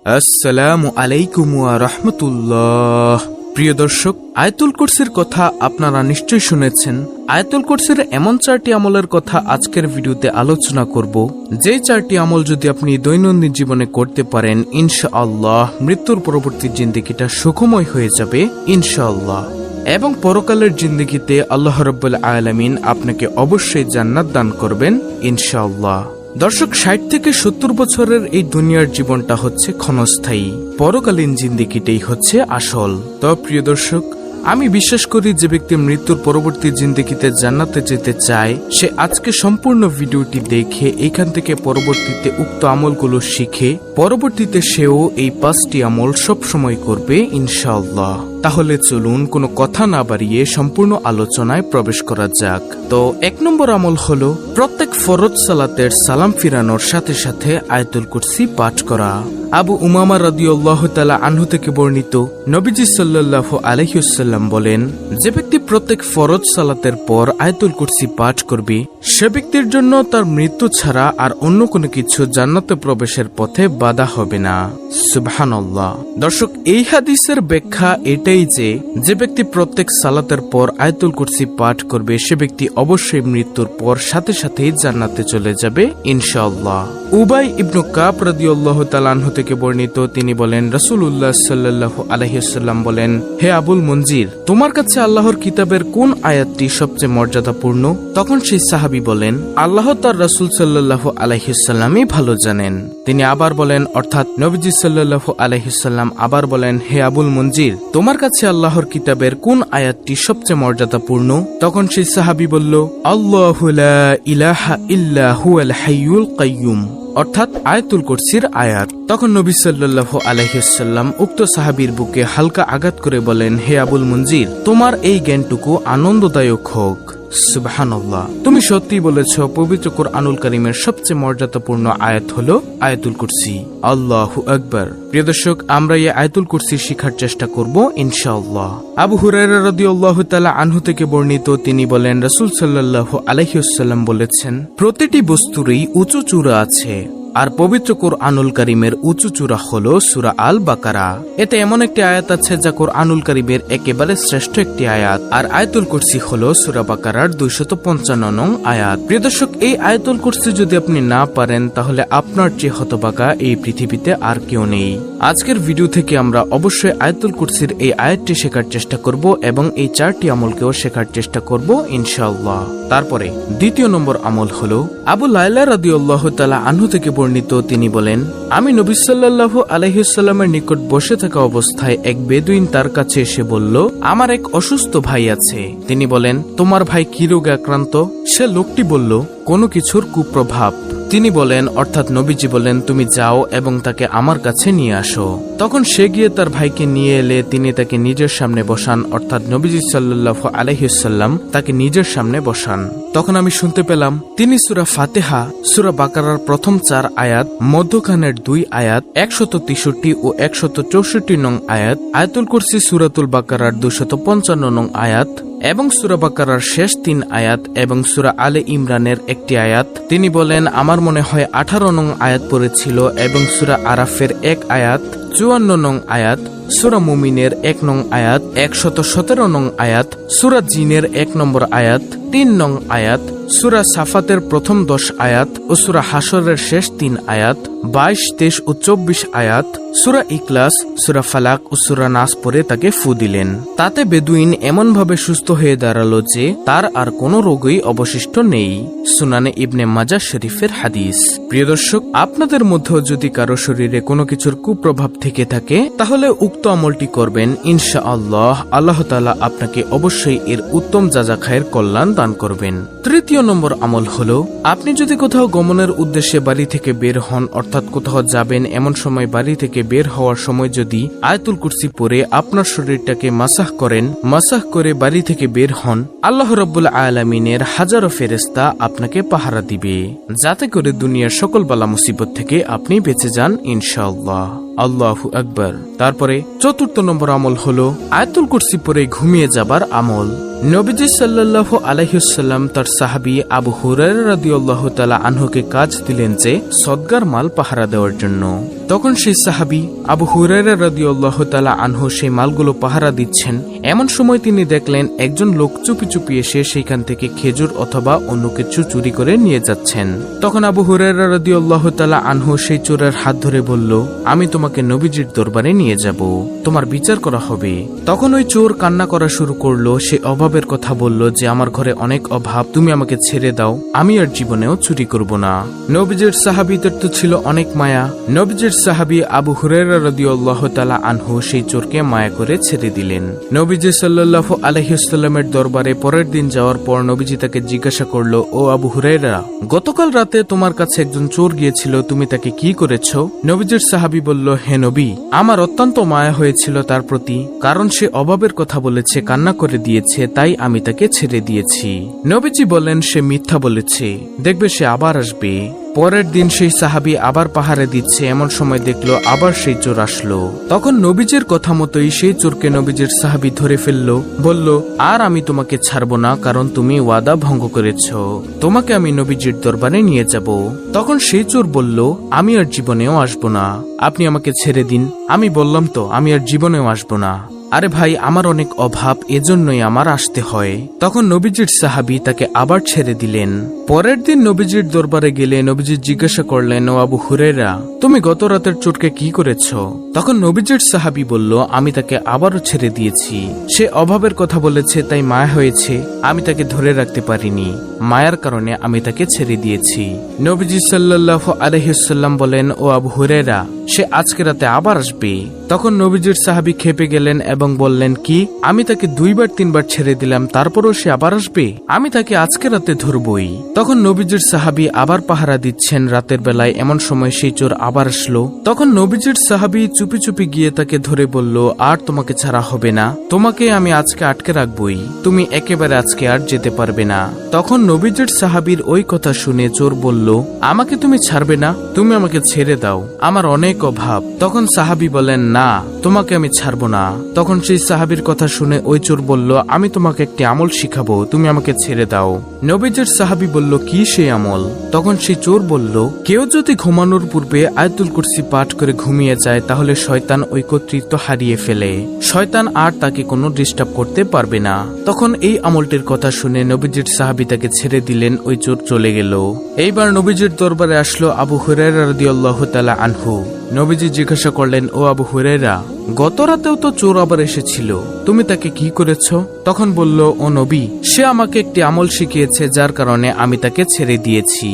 আসসালামু আলাইকুম ওয়া রাহমাতুল্লাহ। প্রিয় দর্শক, আয়াতুল কুরসির কথা আপনারা নিশ্চয়ই শুনেছেন। আয়াতুল কুরসির এমন 4টি আমলের কথা আজকের ভিডিওতে আলোচনা করব, যে 4টি আমল যদি আপনি দৈনন্দিন জীবনে করতে পারেন, ইনশাআল্লাহ মৃত্যুর পরবর্তী জিন্দেগিটা সুখময় হয়ে যাবে ইনশাআল্লাহ, এবং পরকালের জিন্দেগিতে আল্লাহ রাব্বুল আলামিন আপনাকে অবশ্যই জান্নাত দান করবেন ইনশাআল্লাহ। দর্শক, 60 থেকে 70 বছরের এই দুনিয়ার জীবনটা হচ্ছে ক্ষণস্থায়ী, পরকালীন জিন্দেগিটাই হচ্ছে আসল। তো প্রিয় দর্শক, আমি বিশ্বাস করি যে ব্যক্তি মৃত্যুর পরবর্তী জিন্দেগিতে জান্নাতে যেতে চায়, সে আজকে সম্পূর্ণ ভিডিওটি দেখে এখান থেকে পরবর্তীতে উক্ত আমলগুলো শিখে পরবর্তীতে সেও এই 5টি আমল সব সময় করবে ইনশাআল্লাহ। তাহলে চলুন কোনো কথা না বাড়িয়ে সম্পূর্ণ আলোচনায় প্রবেশ করা যাক। তো 1 নম্বর আমল হলো প্রত্যেক ফরজ সালাতের সালাম ফিরানোর সাথে সাথে আয়াতুল কুরসি পাঠ করা। আবু উমামা রাদিয়াল্লাহু তাআলা আনহু থেকে বর্ণিত, নবীজি সাল্লাল্লাহু আলাইহি ওয়াসাল্লাম বলেন, যে ব্যক্তি প্রত্যেক ফরজ সালাতের পর আয়াতুল কুরসি পাঠ করবে, সে ব্যক্তির জন্য তার মৃত্যু ছাড়া আর অন্য কোনো কিছু জান্নাতে প্রবেশের পথে বাধা হবে না। সুবহানাল্লাহ। দর্শক, এই হাদিসের ব্যাখ্যা এটাই যে ব্যক্তি প্রত্যেক সালাতের পর আয়াতুল কুরসি পাঠ করবে, সে ব্যক্তি অবশ্যই মৃত্যুর পর সাথে সাথেই জান্নাতে চলে যাবে ইনশাআল্লাহ। উবাই ইবনু কাব রাদিয়াল্লাহু তাআলা আনহু থেকে বর্ণিত, তিনি বলেন, রাসূলুল্লাহ সাল্লাল্লাহু আলাইহি ওয়াসাল্লাম বলেন, হে আবুল মনজির, তোমার কাছে আল্লাহর কিতাবের কোন আয়াতটি সবচেয়ে মর্যাদাপূর্ণ? তখন সেই সাহাবী বলেন, আল্লাহ তার রাসূল সাল্লাল্লাহু আলাইহি ওয়াসাল্লামই ভালো জানেন। তিনি আবার বলেন, অর্থাৎ নবীজি সাল্লাল্লাহু আলাইহি ওয়াসাল্লাম আবার বলেন, হে আবুল মনজির, তোমার কাছে আল্লাহর কিতাবের কোন আয়াতটি সবচেয়ে মর্যাদাপূর্ণ? তখন সেই সাহাবী বলল, আল্লাহু লা ইলাহা ইল্লা হুয়াল হাইয়ুল কাইয়ুম, অর্থাৎ আয়াতুল কুরসির আয়াত। তখন নবী সাল্লাল্লাহু আলাইহি ওয়াসাল্লাম উক্ত সাহাবীর বুকে হালকা আঘাত করে বলেন, হে আবুল মনজির, তোমার এই জ্ঞানটুকু আনন্দদায়ক হোক। সুবহানাল্লাহ। তুমি সত্যি বলেছ, পবিত্র কুরআনুল কারীমের সবচেয়ে মর্যাদাপূর্ণ আয়াত হলো আয়াতুল কুরসি। আল্লাহু আকবার। প্রিয় দর্শক, আমরা এই আয়াতুল কুরসি শিখার চেষ্টা করব ইনশাআল্লাহ। আবু হুরায়রা রাদিয়াল্লাহু তাআলা আনহু থেকে বর্ণিত, তিনি বলেন, রাসূল সাল্লাল্লাহু আলাইহি ওয়াসাল্লাম বলেছেন, প্রতিটি বস্তুরই উঁচু চূড়া আছে, আর পবিত্র কুরআনুল কারীমের উঁচু চূড়া হলো সূরা আল বাকারা। এতে এমন একটি আয়াত আছে যা কুরআনুল কারীমের একেবারে শ্রেষ্ঠ একটি আয়াত, আর আয়াতুল কুরসি হলো সূরা বাকারার 255 নং আয়াত। প্রিয় দর্শক, এই আয়াতুল কুরসি যদি আপনি না পারেন, তাহলে আপনার চেয়ে হতভাগা এই পৃথিবীতে আর কেউ নেই। আজকের ভিডিও থেকে আমরা অবশ্যই আয়াতুল কুরসির এই আয়াতটি শেখার চেষ্টা করব এবং এই 4টি আমলকেও শেখার চেষ্টা করব ইনশাআল্লাহ। তারপরে 2 নম্বর আমল হলো আবু লায়লা রাদিয়াল্লাহু তাআলা আনহু থেকে বর্ণিত, তিনি বলেন, আমি নবী সাল্লাল্লাহু আলাইহি ওয়াসাল্লামের নিকট বসে থাকা অবস্থায় এক বেদুইন তার কাছে এসে বলল, আমার এক অসুস্থ ভাই আছে। তিনি বলেন, তোমার ভাই কি রোগে আক্রান্ত? সে লোকটি বলল, কোনো কিছুর কুপ্রভাব। তিনি বলেন, অর্থাৎ নবীজি বলেন, তুমি যাও এবং তাকে আমার কাছে নিয়ে আসো। তখন সে গিয়ে তার ভাইকে নিয়ে এলে তিনি তাকে নিজের সামনে বসান, অর্থাৎ নবীজি সাল্লাল্লাহু আলাইহি ওয়াসাল্লাম তাকে নিজের সামনে বসান। তখন আমি শুনতে পেলাম তিনি সূরা ফাতিহা, সূরা বাকারার প্রথম 4 আয়াত, মধ্যখানের 2 আয়াত, 163 ও 164 নং আয়াত, আয়াতুল কুরসি সূরাতুল বাকারার 255 নং আয়াত এবং সূরা বাকারার শেষ 3 আয়াত এবং সূরা আলে ইমরানের একটি আয়াত। তিনি বলেন, আমার মনে হয় 18 নং আয়াত পড়েছিল, এবং সূরা আরাফের 1 আয়াত, 54 নং আয়াত, সূরা মুমিনের 1 নং আয়াত, 117 নং আয়াত, সূরা জিনের 1 নম্বর আয়াত, 3 নং আয়াত, সূরা সাফাতের প্রথম 10 আয়াত ও সূরা হাশরের শেষ 3 আয়াত, 22, 23 ও 24 আয়াত, সূরা ইখলাস, সূরা ফালাক ও সূরা নাস পড়ে তাকে ফু দিলেন। তাতে বেদুইন এমন ভাবে সুস্থ হয়ে দাঁড়ালো যে তার আর কোনো রোগই অবশিষ্ট নেই। সুনানে ইবনে মাজাহ শরীফের হাদিস। প্রিয় দর্শক, আপনাদের মধ্যেও যদি কারো শরীরে কোনো কিছুর কুপ্রভাব থেকে থাকে, তাহলে উক্ত আমলটি করবেন ইনশাআল্লাহ। আল্লাহ তাআলা আপনাকে অবশ্যই এর উত্তম যাজাখায়ের কল্যাণ দান করবেন। 3 নম্বর আমল হলো, আপনি যদি কোথাও গমনের উদ্দেশ্যে বাড়ি থেকে বের হন, অর্থাৎ কোথাও যাবেন, এমন সময় বাড়ি থেকে বের হওয়ার সময় যদি আয়াতুল কুরসি পড়ে আপনার শরীরটাকে মাসাহ করেন, মাসাহ করে বাড়ি থেকে বের হন, আল্লাহ রাব্বুল আলামিনের হাজারো ফেরেশতা আপনাকে পাহারা দিবে, যাতে করে দুনিয়ার সকল বালা মুসিবত থেকে আপনি বেঁচে যান ইনশাআল্লাহ। আল্লাহু আকবার। তারপরে চতুর্থ নম্বর আমল হলো আয়াতুল কুরসি পড়ে ঘুমিয়ে যাবার আমল। নবীজি সাল্লাল্লাহু আলাইহি ওয়াসাল্লাম তার সাহাবী আবু হুরায়রা রাদিয়াল্লাহু তাআলা আনহুকে কাজ দিলেন যে সদগার মাল পাহারা দেওয়ার জন্য। তখন সেই সাহাবী আবু হুরায়রা রাদিয়াল্লাহু তাআলা আনহু সেই মালগুলো পাহারা দিচ্ছেন। এমন সময় তিনি দেখলেন একজন লোক চুপি চুপি এসে সেখান থেকে খেজুর অথবা অন্য কিছু চুরি করে নিয়ে যাচ্ছেন। তখন আবু হুরায়রা রাদিয়াল্লাহু তাআলা আনহু সেই চোরের হাত ধরে বলল, আমি তোমাকে নবীজির দরবারে নিয়ে যাব, তোমার বিচার করা হবে। তখন ওই চোর কান্না করা শুরু করলো। সে অভাবের কথা বলল যে আমার ঘরে অনেক অভাব, তুমি আমাকে ছেড়ে দাও, আমি আর জীবনেও চুরি করব না। নবীজির সাহাবীদের তো ছিল অনেক মায়া। নবীজির সাহাবী আবু হুরায়রা রাদিয়াল্লাহু তাআলা আনহু সেই চোরকে মায়া করে ছেড়ে দিলেন। নবীজি সাল্লাল্লাহু আলাইহি ওয়াসাল্লামের দরবারে পরের দিন যাওয়ার পর নবীজি তাকে জিজ্ঞাসা করলো, ও আবু হুরায়রা, গতকাল রাতে তোমার কাছে একজন চোর গিয়েছিল, তুমি তাকে কি করেছো? নবীজির সাহাবী বলল, হে নবী, আমার অত্যন্ত মায়া হয়েছিল তার প্রতি, কারণ সে অভাবের কথা বলেছে, কান্না করে দিয়েছে, তাই আমি তাকে ছেড়ে দিয়েছি। নবীজি বললেন, সে মিথ্যা বলেছে, দেখবে সে আবার আসবে। পরের দিন সেই সাহাবী আবার পাহারা দিচ্ছে। এমন সময় দেখলো আবার সেই চোর আসলো। তখন নবীজির কথা মতোই সেই চোরকে নবীজির সাহাবী ধরে ফেললো, বলল, আর আমি তোমাকে ছাড়বো না, কারণ তুমি ওয়াদা ভঙ্গ করেছ, তোমাকে আমি নবীজির দরবারে নিয়ে যাব। তখন সেই চোর বলল, আমি আর জীবনেও আসবো না, আপনি আমাকে ছেড়ে দিন। আমি বললাম তো আমি আর জীবনেও আসবো না। আরে ভাই, আমার অনেক অভাব, এজন্যই আমার আসতে হয়। তখন নবীজির সাহাবী তাকে আবার ছেড়ে দিলেন। পরের দিন নবীজির দরবারে গেলে নবীজি জিজ্ঞাসা করলেন, ও আবু হুরায়রা, তুমি গত রাতের চোরকে কি করেছ? তখন নবীজির সাহাবী বলল, আমি তাকে আবারও ছেড়ে দিয়েছি, সে অভাবের কথা বলেছে, তাই মায়া হয়েছে, আমি তাকে ধরে রাখতে পারিনি, মায়ার কারণে আমি তাকে ছেড়ে দিয়েছি। নবীজি সাল্লাল্লাহু আলাইহি ওয়াসাল্লাম বলেন, ও আবু হুরায়রা, সে আজকে রাতে আবার আসবে। তখন নবীজির সাহাবী খেপে গেলেন এবং বললেন, কি, আমি তাকে 2-3বার ছেড়ে দিলাম, তারপরও সে আবার আসবে? আমি তাকে আজকে রাতে ধরবই। তখন নবীজির সাহাবী আবার পাহারা দিচ্ছেন রাতের বেলায়। এমন সময় সেই চোর আবার আসলো। তখন নবীজির সাহাবী চুপি চুপি গিয়ে তাকে ধরে বলল, আর তোমাকে ছাড়া হবে না, তোমাকে আমি আজকে আটকে রাখবই, তুমি একেবারে আজকে আর যেতে পারবে না। তখন নবীজির সাহাবীর ওই কথা শুনে চোর বলল, আমাকে তুমি ছাড়বে না, তুমি আমাকে ছেড়ে দাও, আমার অনেক অভাব। তখন সাহাবী বলেন, না, তোমাকে আমি ছাড়বো না। তখন সেই সাহাবীর কথা শুনে ওই চোর বলল, আমি তোমাকে একটি আমল শিখাবো, তুমি আমাকে ছেড়ে দাও। নবীজির সাহাবী বলল, কি সেই আমল? তখন সেই চোর বলল, কেউ যদি ঘুমানোর পূর্বে আয়াতুল কুরসি পাঠ করে ঘুমিয়ে যায়, তাহলে শয়তান ওই কর্তৃত্ব হারিয়ে ফেলে, শয়তান আর তাকে কোনো ডিস্টার্ব করতে পারবে না। তখন এই আমলটির কথা শুনে নবীজির সাহাবী তাকে ছেড়ে দিলেন। ওই চোর চলে গেল। এইবার নবীজির দরবারে আসলো আবু হুরায়রা রাদিয়াল্লাহু তাআলা আনহু। নবীজি জিজ্ঞাসা করলেন, ও আবু হুরায়রা, গত রাতেও তো চোর আবার এসেছিল, তুমি তাকে কি করেছ? তখন বলল, ও নবী, সে আমাকে একটি আমল শিখিয়েছে, যার কারণে আমি তাকে ছেড়ে দিয়েছি।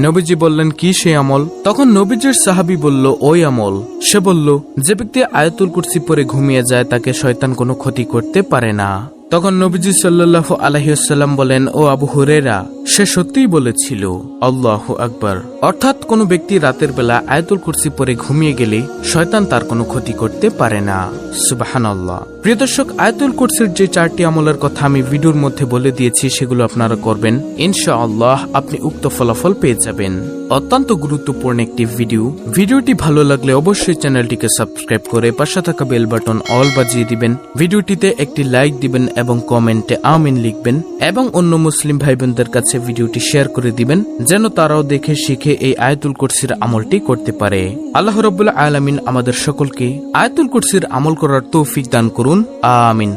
নবীজি বললেন, কি সেই আমল? তখন নবীজির সাহাবী বলল, ওই আমল। সে বলল, যে ব্যক্তি আয়াতুল কুরসি পড়ে ঘুমিয়ে যায়, তাকে শয়তান কোনো ক্ষতি করতে পারে না। তখন নবীজি সাল্লাল্লাহু আলাইহি ওয়াসাল্লাম বলেন, ও আবু হুরায়রা, সে সত্যিই বলেছিল। আল্লাহু আকবার। অর্থাৎ কোনো ব্যক্তি রাতের বেলা আয়াতুল কুরসি পড়ে ঘুমিয়ে গেলে শয়তান তার কোনো ক্ষতি করতে পারে না। সুবহানাল্লাহ। প্রিয় দর্শক, আয়াতুল কুরসির যে 4টি আমলের কথা আমি ভিডিওর মধ্যে বলে দিয়েছি, সেগুলো আপনারা করবেন, ইনশাআল্লাহ আপনি উক্ত ফলাফল পেয়ে যাবেন। অত্যন্ত গুরুত্বপূর্ণ একটি ভিডিওটি ভালো লাগলে অবশ্যই চ্যানেলটিকে সাবস্ক্রাইব করে পাশে থাকা বেল বাটন অল বাজিয়ে দিবেন। ভিডিওটিতে একটি লাইক দিবেন এবং কমেন্টে আমিন লিখবেন এবং অন্য মুসলিম ভাই বোনদের কাছে ভিডিওটি শেয়ার করে দিবেন, যেন তারাও দেখে শিখে এই আয়াতুল কুরসির আমলটি করতে পারে। আল্লাহ রাব্বুল আলামিন আমাদের সকলকে আয়াতুল কুরসির আমল করার তৌফিক দান করুন। আমিন।